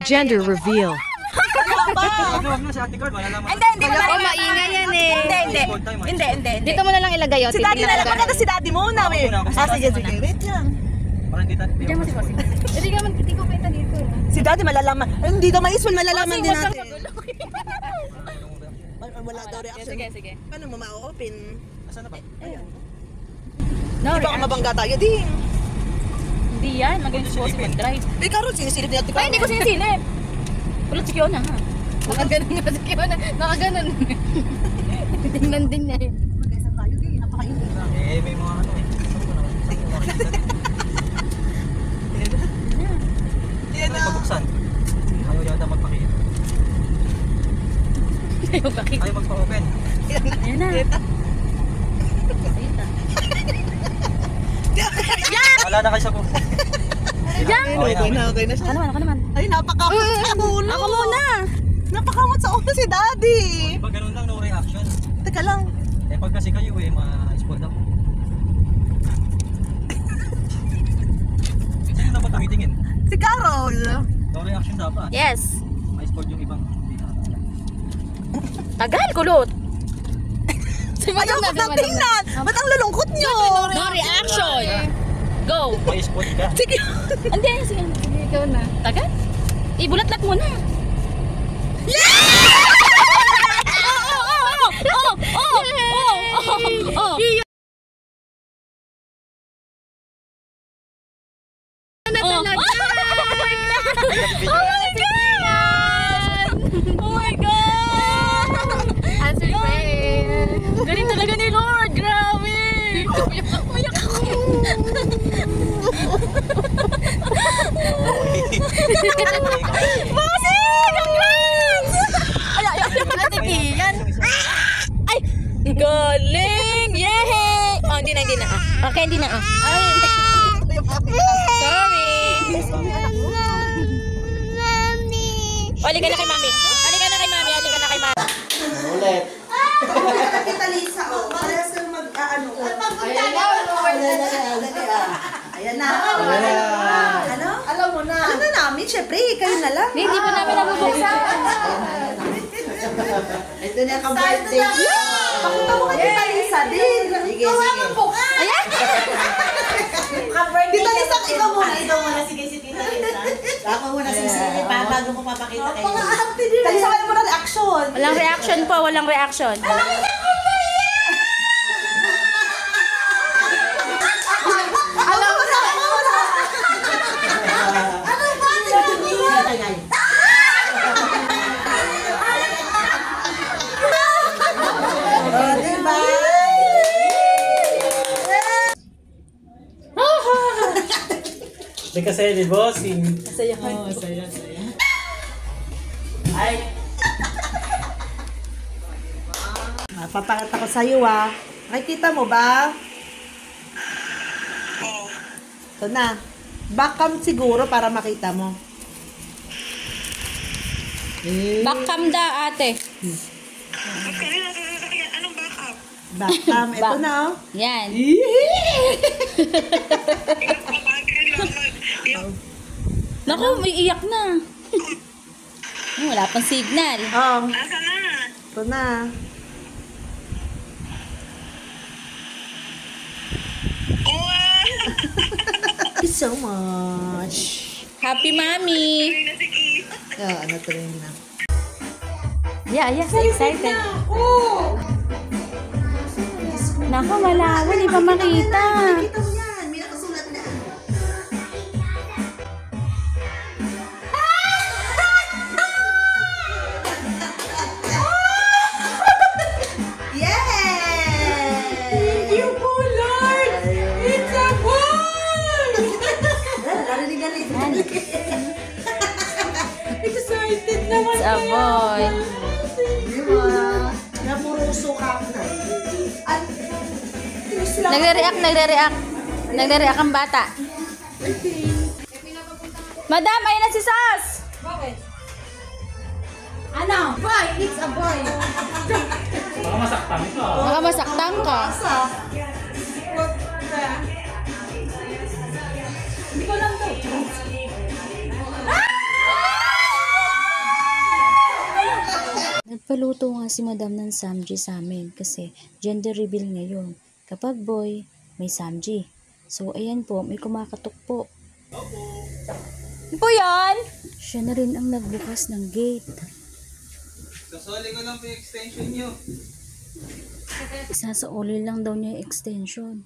Gender reveal. Hindi mo na. Oh, maingay yan eh. Hindi. Dito mo na lang ilagay yun. Si daddy na lang. Maganda si daddy muna. Sige. Wait lang. Diyan mo si Bossing. Hindi ko kita dito. Si daddy malalaman. Hindi daw mais, malalaman din natin. Wala daw reaction. Sige. Paano mo ma-open? Asan na ba? No, Di baka mabangga tayo din. Hindi yan. Magaling si Bossing mag-drive. Eh, Carol, sinisilip natin. Ay, hindi ko sinisilip. Ulit si Kiona ha. Nakaganon nga si Kiona. Nakaganon. Tingnan din niya eh. Mag-isa tayo din. Napakainit. Eh, may mga ano eh. Yan na. Pabuksan. Ayaw yata magpakita. Ayaw bakit? Ayaw magpa-open. Ayan na. Wala na kayo sa buko. Diyan! Okay na siya. Ako naman. Ay, napakamot sa ulo. Ako muna. Napakamot sa ulo si daddy. Pag ganun lang, no reaction. Teka lang. Eh, pag kasi kayo eh, ma-spot ako. Sino dapat tumitingin? Si Carol. No reaction dapat. Yes. Ma-spot yung ibang. Tagal, kulot. Ayaw ko na tingnan. Ba't ang lulungkot nyo? No reaction. Go. May spot ka. Sige. Hindi, sige. Ikaw na. Tagal? Ibulat-lat mo na. Oh my God! Answer prayer. Galing talaga ni Lord. Grabe. Umiyak ako. Bossing! Congrats! Ay, Ate Kian. Ay! Galing! Yay! Oh, hindi na. Okay, hindi na. Sorry. Halika na kay Mami. Ulit. Kita Lisa, oh. Parehas kang mag-ano. Ayan na. Ano? Alam mo na. Alam na namin, syempre. Kayo na lang. Hindi po namin nabubuksan. Ito na ang birthday. Pakita mo kay Tita Lisa din. Sige. Ayan. Tita Lisa, ikaw muna. Sige si Tita Lisa. Ako muna si Sili bago ko papakita kayo. Tita Lisa, kayo muna reaction. Walang reaction po, walang reaction. Alam mo na. Diba? Hindi kasi ni Bossing. Saya ka. Oh, saya. Ay. Papangat ako sa'yo ah. Nakikita mo ba? Ito na. Backcam siguro para makita mo. Backcam da, ate. Anong backup? Backcam. Ito na oh. Yan. Naku, may iyak na. Wala pang signal. Oh. Asa na? Ito na. Thank you so much. Happy Mami. Ano to rin na. Yeah, yes, excited. Naku, malawan. Hindi pa makita. Nakita mo yan. May nakasulat na. Yes! Thank you po, Lord! It's a boy! Excited naman. It's a boy. Napuruso ka na. At, Nagre-react ang bata. Madam, ayun na si Sas! Bakit? Ano? Boy, it's a boy. Baka masaktan ka. Baka masaktan ka. Hindi ko lang to. Nagpaluto nga si Madam ng samji sa amin kasi gender reveal ngayon. Kapag boy, may samji. So, ayan po, may kumakatok po. Ano po yan? Siya na rin ang nagbukas ng gate. Sasoli ko lang po yung extension nyo. Isasauli lang daw niya yung extension.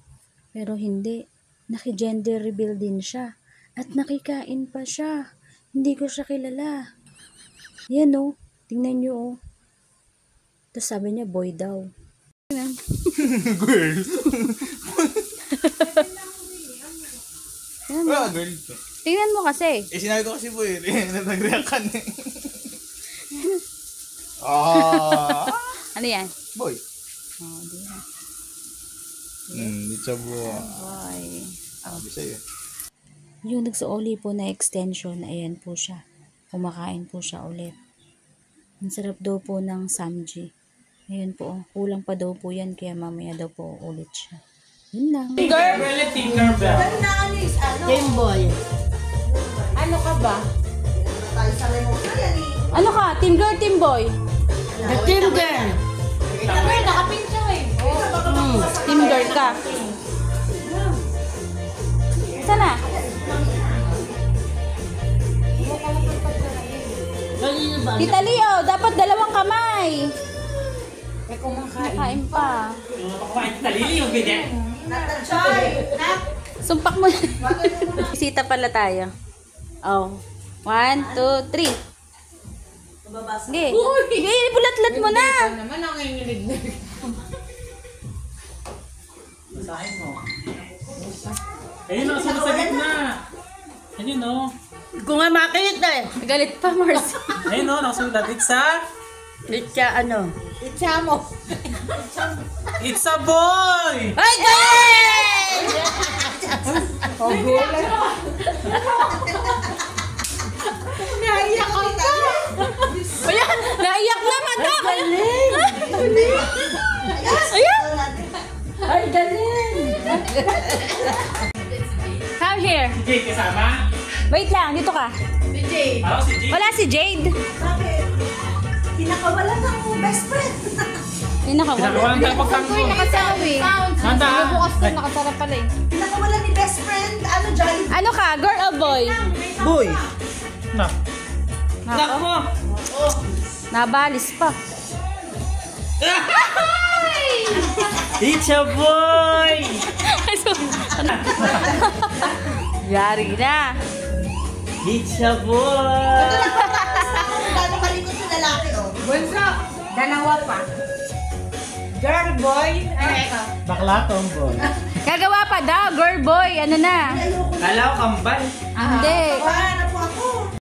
Pero hindi. Naki-gender reveal din siya. At nakikain pa siya. Hindi ko siya kilala. Yan o. Tingnan nyo o. Tapos sabi niya boy daw. Girl. Yan, Girl. Tingnan mo kasi. Sinabi ko kasi po eh. Nag-react ka na eh. Ano yan? Boy. Oh, di na. Di siya buwa. Boy. Sabi sa'yo. Yung nagsauli po na extension, ayan po siya. Kumakain po siya ulit. Ang sarap daw po ng samji. Ayan po, kulang pa daw po yan, kaya mamaya daw po ulit siya. Yun lang. Tinkerbell. Game Boy. Ano ka ba? Tayo sa remote na yan eh. Ano ka? Team girl, team boy? The Team Girl. Team girl ka. Saan na? Kanina ba? Tita Leo, dapat dalawang kamay. Kumakain pa. Kumain kita, Lili, yung ganyan. Sumpak mo. Bisita pala tayo. Oh. 1, 2, 3. Sige. Sige, bulat-lat mo na. Basahin mo. Ayun o, sunod sa gitna. Ayun o. Kung nga makita eh. Galit pa, Marcy. Ayun o, nakasunod. Itcha ano? Itcha mo. It's a boy! Ay, galing! Ayan, naiyak na, madam. Ayan. Ay, galing! Come here. Si Jade kasama? Wait lang, dito ka. Ako si Jade. Wala si Jade. Bakit? Pinakawalan ng best friend. Pinakawalan tayo pagkangko. Nakasawi. Handa. Bukas din, nakasara pala eh. Pinakawalan ni best friend. Ano, Jolly? Ano ka, girl or boy? Boy. Na. Nako. Nabalis pa. It's a boy! Yari na. It's a boy! Gano'ng kalikot yung lalaki, oh. Bakla tomboy. Gagawa pa daw, girl boy. Ano na? Kala ko kambal. Hindi. Paano?